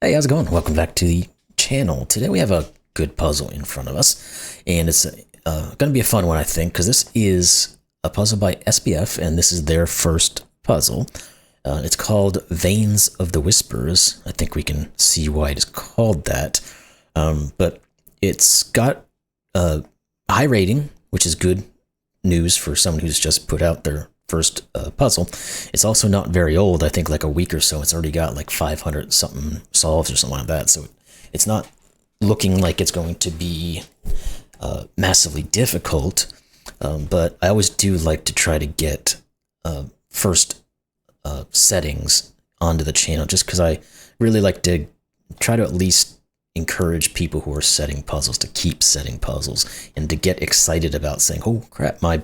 Hey, how's it going? Welcome back to the channel. Today we have a good puzzle in front of us, and it's going to be a fun one, I think, because this is a puzzle by SBF, and this is their first puzzle. It's called Veins of the Whispers. I think we can see why it is called that, but it's got a high rating, which is good news for someone who's just put out their first puzzle. It's also not very old. I think like a week or so. It's already got like 500 something solves or something like that. So it's not looking like it's going to be massively difficult. But I always do like to try to get first settings onto the channel, just because I really like to try to at least encourage people who are setting puzzles to keep setting puzzles and to get excited about saying, oh crap, my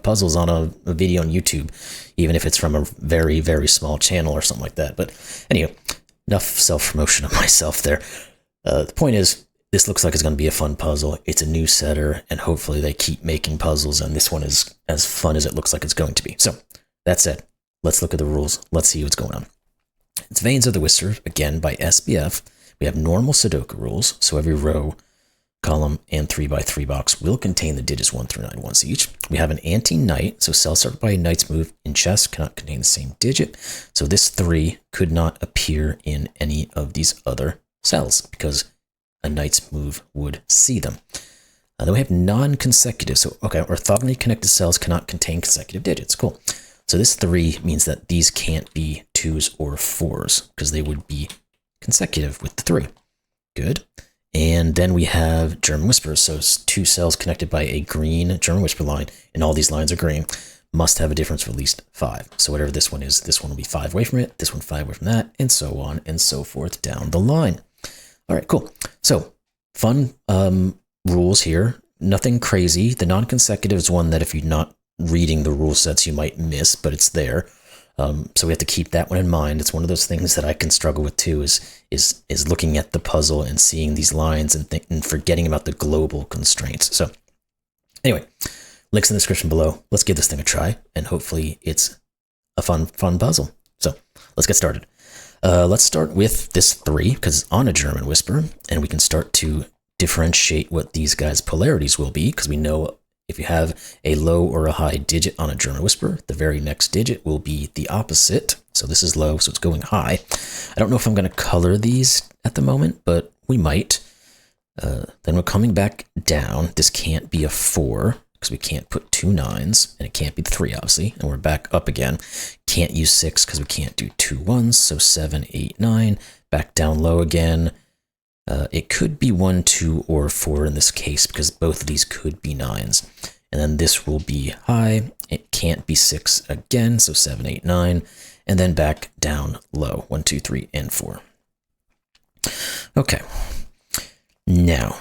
puzzles on a video on YouTube, even if it's from a very, very small channel or something like that. But anyway, enough self-promotion of myself there. The point is, this looks like it's going to be a fun puzzle. It's a new setter, and hopefully they keep making puzzles, and this one is as fun as it looks like it's going to be. So, that said, let's look at the rules. Let's see what's going on. It's Veins of the Whisper, again, by SBF. We have normal Sudoku rules, so every row, column, and 3x3 box will contain the digits 1 through 9 once each. We have an Antiknight, so cells started by a knight's move in chess cannot contain the same digit. So this 3 could not appear in any of these other cells because a knight's move would see them. Then we have non-consecutive. So, okay, orthogonally connected cells cannot contain consecutive digits. Cool. So this 3 means that these can't be 2s or 4s because they would be consecutive with the 3. Good. And then we have German whispers. So 2 cells connected by a green German whisper line, and all these lines are green, must have a difference of at least 5. So whatever this one is, this one will be 5 away from it, this one 5 away from that, and so on and so forth down the line. All right, cool. So fun rules here. Nothing crazy. The non-consecutive is one that if you're not reading the rule sets, you might miss, but it's there. So we have to keep that one in mind. It's one of those things that I can struggle with too, is looking at the puzzle and seeing these lines and forgetting about the global constraints. So anyway, links in the description below. Let's give this thing a try, and hopefully it's a fun puzzle. So let's get started. Let's start with this 3, because it's on a German whisper, and we can start to differentiate what these guys' polarities will be, because we know if you have a low or a high digit on a German whisper, the very next digit will be the opposite. So this is low, so it's going high. I don't know if I'm going to color these at the moment, but we might. Then we're coming back down. This can't be a 4, because we can't put 2 9s, and it can't be 3, obviously. And we're back up again. Can't use 6, because we can't do 2 1s, so 7, 8, 9. Back down low again. It could be 1, 2, or 4 in this case, because both of these could be 9s. And then this will be high. It can't be 6 again, so 7, 8, 9. And then back down low, 1, 2, 3, and 4. Okay. Now,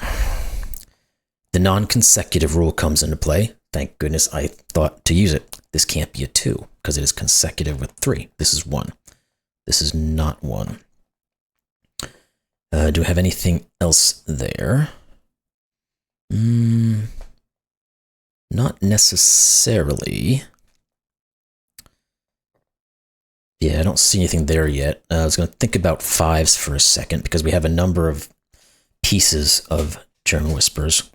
the non-consecutive rule comes into play. Thank goodness I thought to use it. This can't be a 2, because it is consecutive with 3. This is 1. This is not 1. Do I have anything else there? Not necessarily. Yeah, I don't see anything there yet. I was going to think about 5s for a second, because we have a number of pieces of German whispers.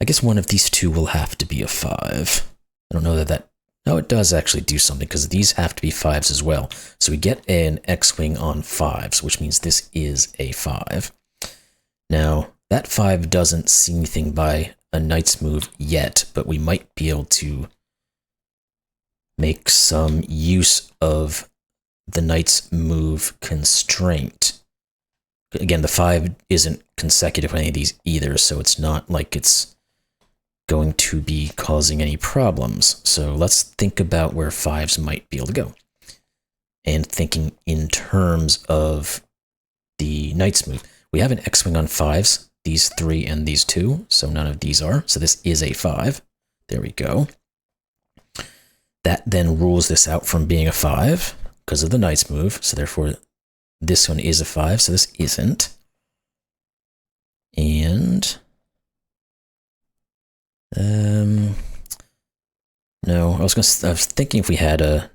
I guess one of these 2 will have to be a 5. I don't know that no, it does actually do something, because these have to be 5s as well. So we get an X-wing on 5s, which means this is a 5. Now, that 5 doesn't see anything by a knight's move yet, but we might be able to make some use of the knight's move constraint. Again, the 5 isn't consecutive with any of these either, so it's not like it's going to be causing any problems. So let's think about where 5s might be able to go. And thinking in terms of the knight's move. We have an X-wing on 5s, these 3 and these 2, so none of these are. So this is a 5. There we go. That then rules this out from being a 5 because of the knight's move. So therefore, this one is a 5, so this isn't. And no, I was thinking if we had a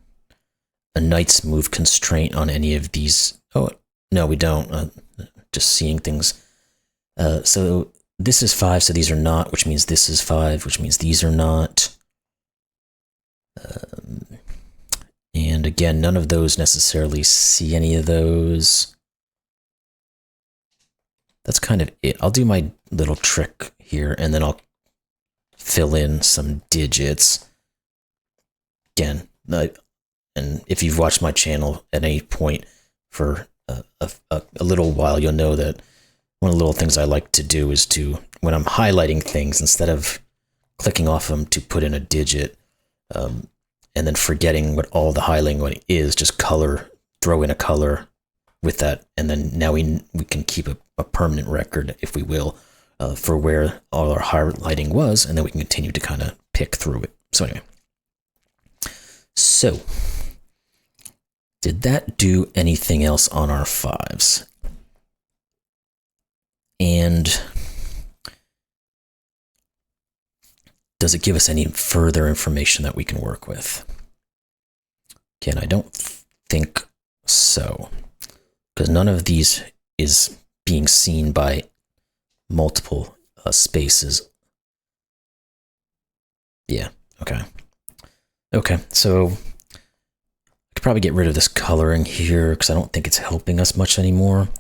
knight's move constraint on any of these. Oh, No, we don't. Just seeing things. So this is 5, so these are not, which means this is 5, which means these are not. And again, none of those necessarily see any of those. That's kind of it. I'll do my little trick here, and then I'll fill in some digits. Again, and if you've watched my channel at any point for a little while, you'll know that one of the little things I like to do is to, when I'm highlighting things, instead of clicking off them to put in a digit, and then forgetting what all the highlighting is, just throw in a color with that, and then now we can keep a permanent record, if we will, for where all our highlighting was, and then we can continue to kind of pick through it. So anyway. So, did that do anything else on our 5s? And does it give us any further information that we can work with? Again, I don't think so, because none of these is being seen by multiple spaces. Yeah, okay. Okay, so I could probably get rid of this coloring here because I don't think it's helping us much anymore.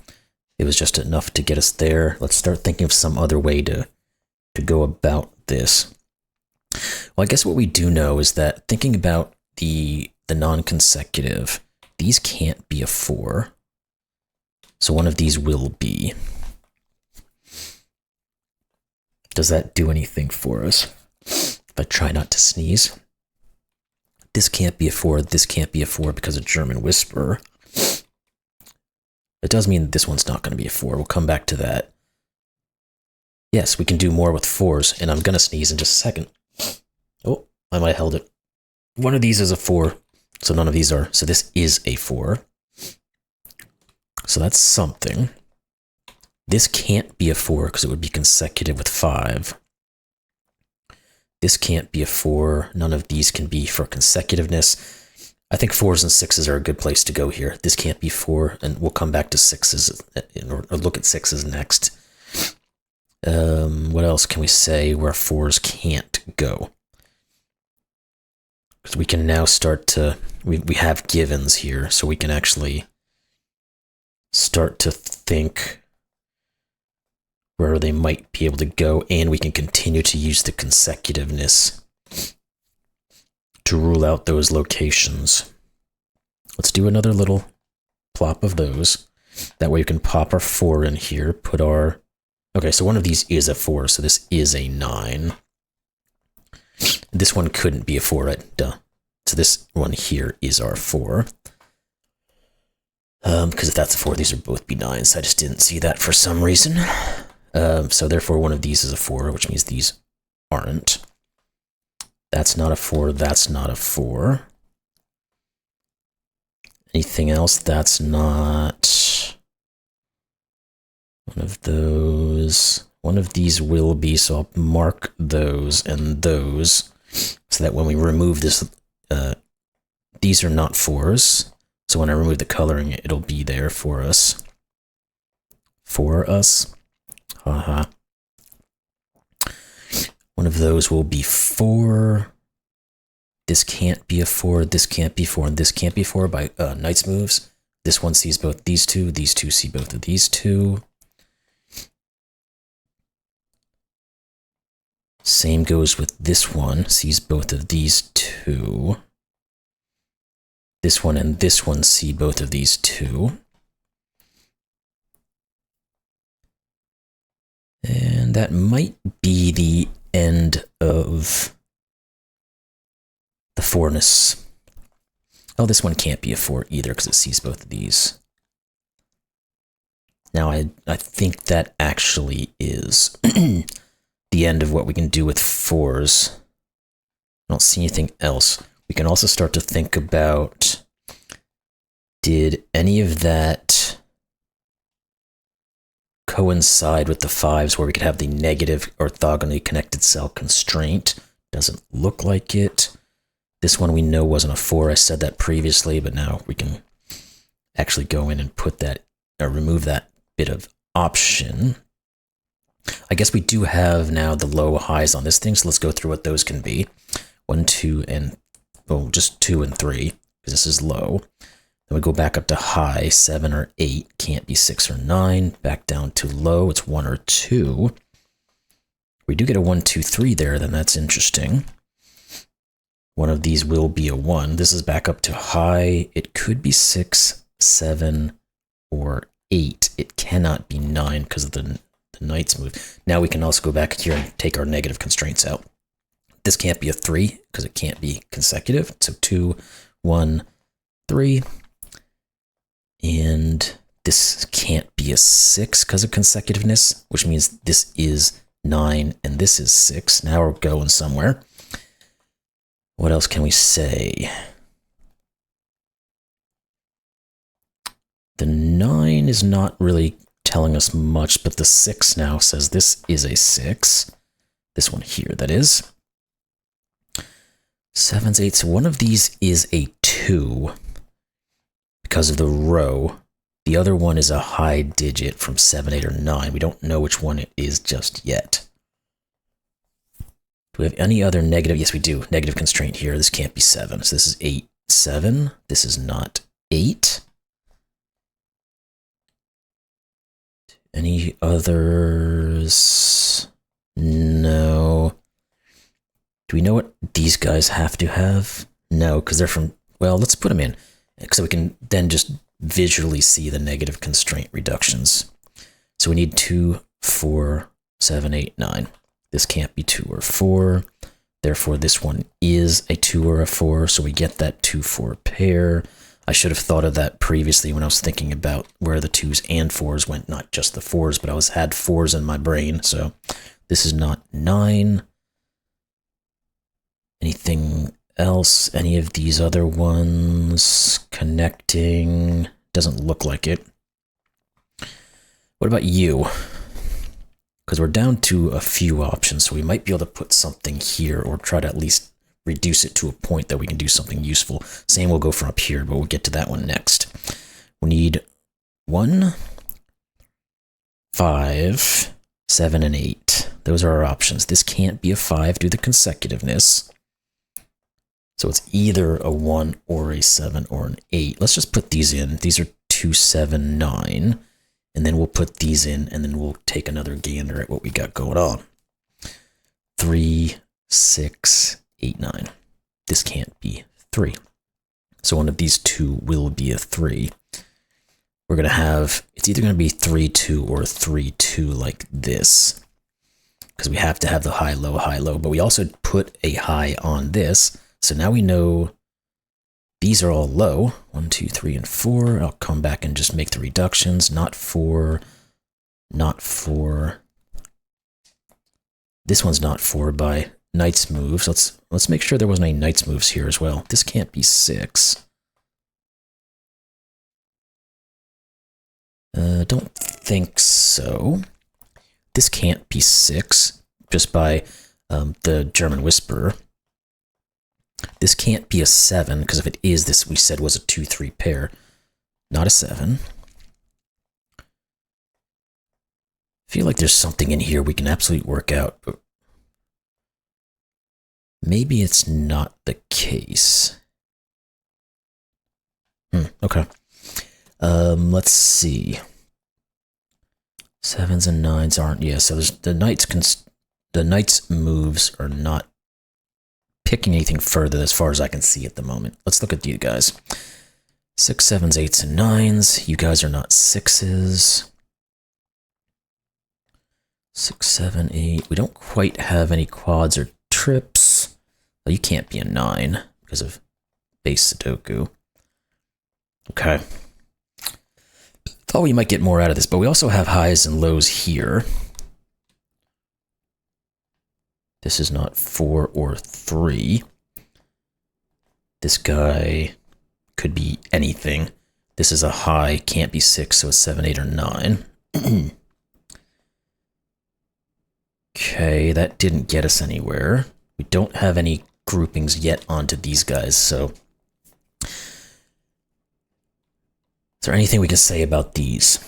It was just enough to get us there. Let's start thinking of some other way to go about this. Well, I guess what we do know is that thinking about the non-consecutive, these can't be a 4. So one of these will be. Does that do anything for us? If I try not to sneeze. This can't be a 4, this can't be a 4 because of German Whisperer. It does mean that this one's not going to be a 4. We'll come back to that. Yes, we can do more with 4s, and I'm going to sneeze in just a second. Oh, I might have held it. One of these is a 4, so none of these are. So this is a 4. So that's something. This can't be a 4 because it would be consecutive with 5. This can't be a 4. None of these can be for consecutiveness. I think 4s and 6s are a good place to go here. This can't be 4, and we'll come back to 6s, or look at 6s next. What else can we say where 4s can't go? Because we can now start to, we have givens here, so we can actually start to think where they might be able to go, and we can continue to use the consecutiveness to rule out those locations. Let's do another little plop of those. That way we can pop our 4 in here, put our... Okay, so one of these is a 4, so this is a 9. This one couldn't be a 4, right? Duh. So this one here is our 4. Because if that's a 4, these would both be 9s. I just didn't see that for some reason. So therefore one of these is a 4, which means these aren't. That's not a 4, that's not a 4. Anything else? That's not one of those. One of these will be, so I'll mark those and those, so that when we remove this, these are not 4s. So when I remove the coloring, it'll be there for us. For us. Haha. One of those will be 4. This can't be a 4, this can't be 4, and this can't be 4 by Knight's moves. This one sees both these two see both of these two. Same goes with this one, sees both of these two. This one and this one see both of these two. And that might be the end of the 4-ness. Oh, this one can't be a 4 either because it sees both of these. Now, I think that actually is the end of what we can do with 4s. I don't see anything else. We can also start to think about, did any of that coincide with the 5s where we could have the negative orthogonally connected cell constraint? Doesn't look like it. This one we know wasn't a 4. I said that previously, but now we can actually go in and put that remove that bit of option. I guess we do have now the low highs on this thing, so let's go through what those can be. 1, 2, and, well, just 2 and 3, because this is low. Then we go back up to high, 7 or 8, can't be 6 or 9. Back down to low, it's 1 or 2. We do get a 1, 2, 3 there, then that's interesting. One of these will be a 1. This is back up to high. It could be 6, 7, or 8. It cannot be 9 because of the knight's move. Now we can also go back here and take our negative constraints out. This can't be a 3 because it can't be consecutive. So 2, 1, 3. And this can't be a 6 because of consecutiveness, which means this is 9 and this is 6. Now we're going somewhere. What else can we say? The 9 is not really telling us much, but the 6 now says this is a 6. This one here, that is. 7s, 8s. One of these is a 2 because of the row. The other one is a high digit from 7, 8, or 9. We don't know which one it is just yet. Do we have any other negative? Yes, we do. Negative constraint here. This can't be 7. So this is 8, 7. This is not 8. Any others? No. Do we know what these guys have to have? No, because they're from, well, let's put them in so we can then just visually see the negative constraint reductions. So we need 2, 4, 7, 8, 9. This can't be 2 or 4. Therefore, this one is a 2 or a 4. So we get that 2, 4 pair. I should have thought of that previously when I was thinking about where the 2s and 4s went, not just the 4s, but I had 4s in my brain. So this is not 9. Anything else? Any of these other ones connecting? Doesn't look like it. What about you? Because we're down to a few options, so we might be able to put something here or try to at least reduce it to a point that we can do something useful. Same will go from up here, but we'll get to that one next. We need 1, 5, 7, and 8. Those are our options. This can't be a 5 due to consecutiveness. So it's either a 1 or a 7 or an 8. Let's just put these in. These are 2, 7, 9. And then we'll put these in, and then we'll take another gander at what we got going on. 3, 6, 8, 9. This can't be 3. So one of these two will be a 3. We're going to have, it's either going to be 3, 2 or 3, 2 like this. Because we have to have the high, low, but we also put a high on this. So now we know these are all low. 1, 2, 3, and 4. I'll come back and just make the reductions. Not 4, not 4. This one's not 4 by knight's moves. Let's make sure there wasn't any knight's moves here as well. This can't be 6. Don't think so. This can't be 6 just by the German Whisperer. This can't be a 7, because if it is, this we said was a 2, 3 pair. Not a 7. I feel like there's something in here we can absolutely work out, but maybe it's not the case. Okay. Let's see. 7s and 9s aren't, yeah, so there's the knight's moves are not picking anything further as far as I can see at the moment. Let's look at you guys. 6, 7s, 8s, and 9s. You guys are not 6s. 6, 7, 8. We don't quite have any quads or trips. Well, you can't be a 9 because of base Sudoku. Okay. Thought we might get more out of this, but we also have highs and lows here. This is not 4 or 3. This guy could be anything. This is a high, can't be 6, so it's 7, 8, or 9. Okay, that didn't get us anywhere. We don't have any groupings yet onto these guys, so is there anything we can say about these?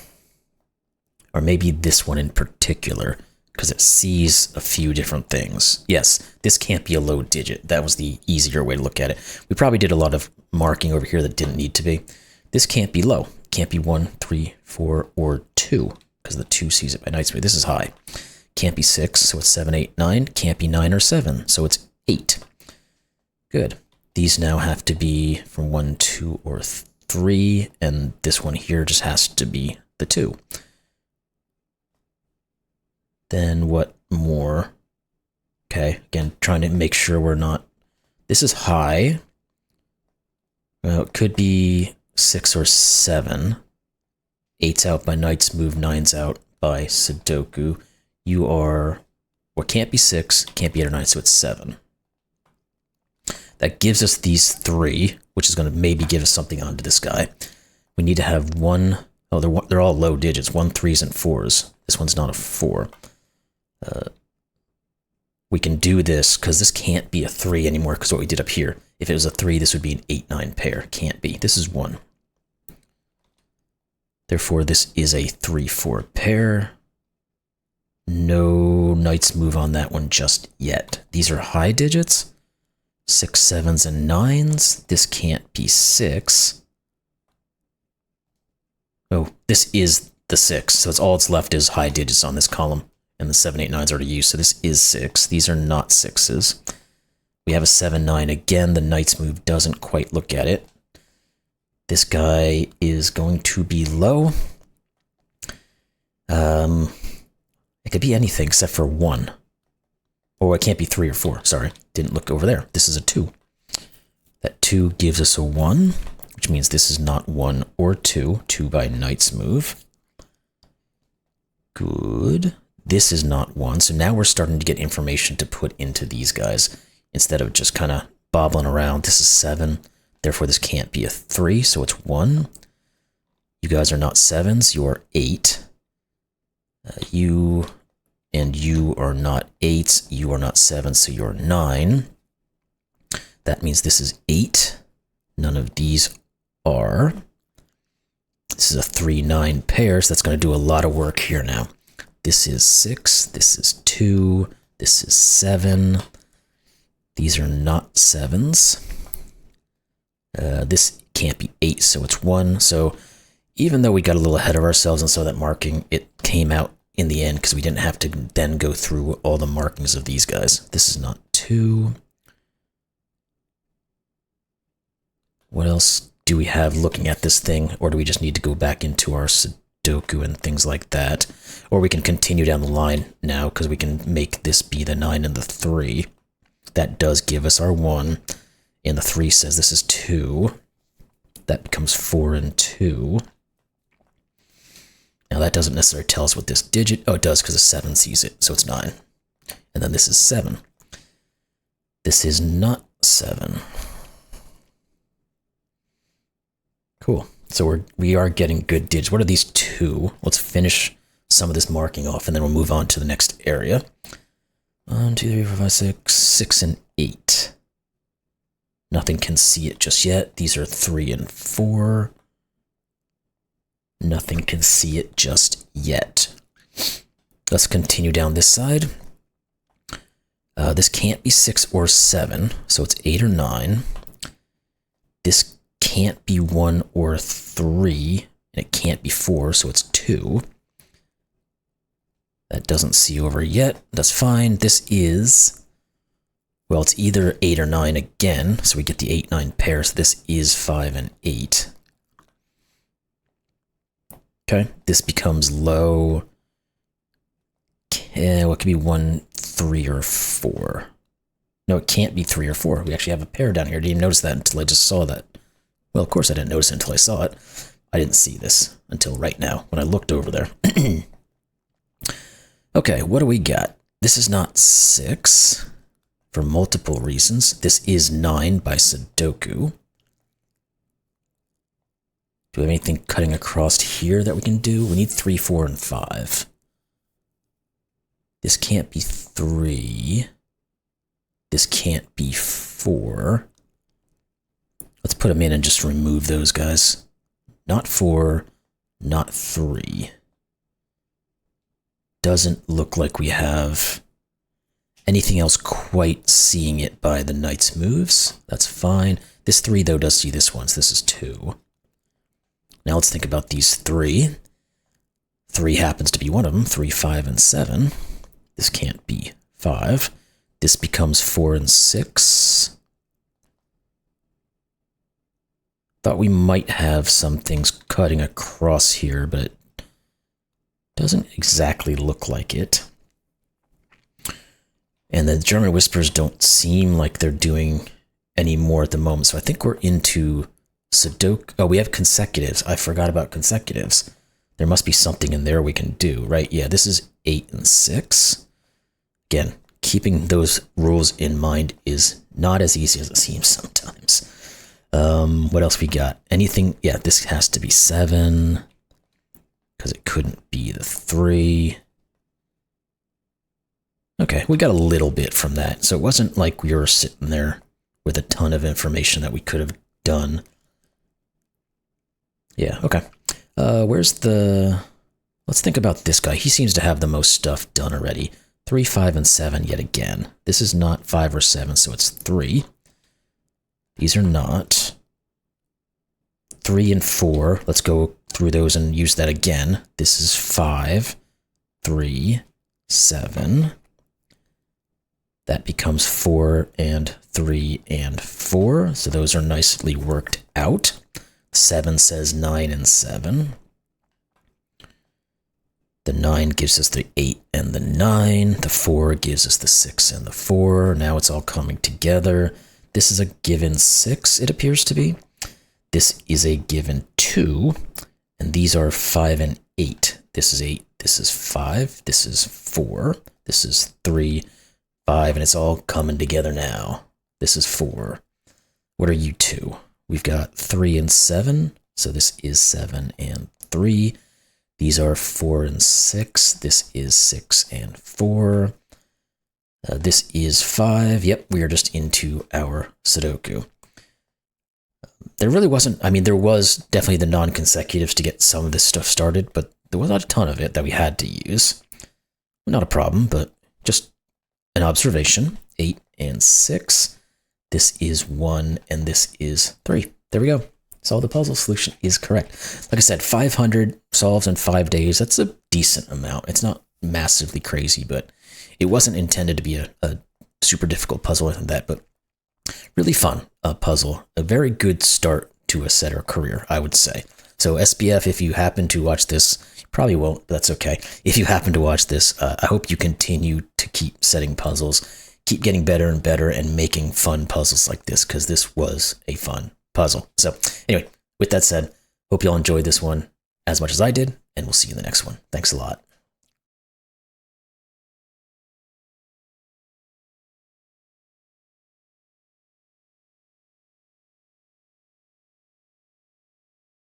Or maybe this one in particular, because it sees a few different things. Yes, this can't be a low digit. That was the easier way to look at it. We probably did a lot of marking over here that didn't need to be. This can't be low. Can't be 1, 3, 4, or 2, because the 2 sees it by night speed. This is high. Can't be 6, so it's 7, 8, 9. Can't be 9 or 7, so it's 8. Good. These now have to be from 1, 2, or 3, and this one here just has to be the 2. Then what more? Okay, again, trying to make sure we're not... This is high. Well, it could be 6 or 7. 8's out by Knight's Move, 9's out by Sudoku. You are... Well, can't be 6, can't be 8 or 9, so it's 7. That gives us these 3, which is going to maybe give us something onto this guy. We need to have one... Oh, they're all low digits. 1, 3s, and 4s. This one's not a 4. We can do this because this can't be a 3 anymore because what we did up here. If it was a 3, this would be an 8, 9 pair. Can't be. This is 1. Therefore, this is a 3, 4 pair. No Knight's Move on that one just yet. These are high digits. 6, 7s, and 9s. This can't be 6. Oh, this is the 6. So all that's left is high digits on this column. And the 7, 8, 9's already used, so this is 6. These are not 6s. We have a 7, 9 again. The Knight's Move doesn't quite look at it. This guy is going to be low. It could be anything except for 1. Or it can't be 3 or 4. Sorry, didn't look over there. This is a 2. That 2 gives us a 1, which means this is not 1 or 2. 2 by Knight's Move. Good. This is not 1, so now we're starting to get information to put into these guys instead of just kind of bobbling around. This is 7, therefore this can't be a 3, so it's 1. You guys are not 7s, you are 8. You and you are not 8s, you are not 7s, so you're 9. That means this is 8. None of these are. This is a 3, 9 pair, so that's going to do a lot of work here now. This is 6, this is 2, this is 7. These are not 7s. This can't be 8, so it's 1. So even though we got a little ahead of ourselves and saw that marking, it came out in the end because we didn't have to then go through all the markings of these guys. This is not 2. What else do we have looking at this thing? Or do we just need to go back into our Sudoku and things like that? Or we can continue down the line now because we can make this be the 9 and the 3. That does give us our 1. And the 3 says this is 2. That becomes 4 and 2. Now that doesn't necessarily tell us what this digit... Oh, it does because a 7 sees it, so it's 9. And then this is 7. This is not 7. Cool. So we are getting good digits. What are these 2? Let's finish some of this marking off, and then we'll move on to the next area. 1, 2, 3, 4, 5, 6, 6, and 8. Nothing can see it just yet. These are 3 and 4. Nothing can see it just yet. Let's continue down this side. This can't be 6 or 7, so it's 8 or 9. This can't be 1 or 3, and it can't be 4, so it's 2. That doesn't see over yet. That's fine. This is, well, it's either 8 or 9 again, so we get the 8, 9 pairs. This is 5 and 8. Okay, this becomes low. What could be 1, 3, or 4? No, it can't be 3 or 4. We actually have a pair down here. I didn't even notice that until I just saw that. Well, of course I didn't notice it until I saw it. I didn't see this until right now when I looked over there. Okay, what do we got? This is not 6 for multiple reasons. This is 9 by Sudoku. Do we have anything cutting across here that we can do? We need 3, 4, and 5. This can't be 3. This can't be 4. Let's put them in and just remove those guys. Not 4, not 3. doesn't look like we have anything else quite seeing it by the knight's moves. That's fine. This 3, though, does see this one, so this is 2. Now let's think about these 3. 3 happens to be one of them, 3, 5, and 7. This can't be 5. This becomes 4 and 6. Thought we might have some things cutting across here, but it doesn't exactly look like it. And the German whispers don't seem like they're doing any more at the moment, so I think we're into Sudoku. Oh, we have consecutives. I forgot about consecutives. There must be something in there we can do, right? Yeah, this is 8 and 6. Again, keeping those rules in mind is not as easy as it seems sometimes. What else we got? Anything? Yeah, this has to be 7, because it couldn't be the 3. Okay, we got a little bit from that, so it wasn't like we were sitting there with a ton of information that we could have done. Yeah, okay. Where's the... Let's think about this guy. He seems to have the most stuff done already. 3, 5, and 7 yet again. This is not 5 or 7, so it's 3. These are not. 3 and 4. Let's go through those and use that again. This is 5, 3, 7. That becomes 4 and 3 and 4. So those are nicely worked out. 7 says 9 and 7. The 9 gives us the 8 and the 9. The 4 gives us the 6 and the 4. Now it's all coming together. This is a given 6, it appears to be. This is a given 2. And these are 5 and 8. This is 8. This is 5. This is 4. This is 3, 5. And it's all coming together now. This is 4. What are you 2? We've got 3 and 7. So this is 7 and 3. These are 4 and 6. This is 6 and 4. This is 5. Yep, we are just into our Sudoku. There really wasn't, I mean, there was definitely the non-consecutives to get some of this stuff started, but there was not a ton of it that we had to use. Not a problem, but just an observation. 8 and 6. This is 1, and this is 3. There we go. So the puzzle solution is correct. Like I said, 500 solves in 5 days. That's a decent amount. It's not massively crazy, but it wasn't intended to be a super difficult puzzle like that, but really fun puzzle. A very good start to a setter career, I would say. So SBF, if you happen to watch this, you probably won't, but that's okay. If you happen to watch this, I hope you continue to keep setting puzzles, keep getting better and better and making fun puzzles like this, because this was a fun puzzle. So anyway, with that said, hope you all enjoyed this one as much as I did, and we'll see you in the next one. Thanks a lot.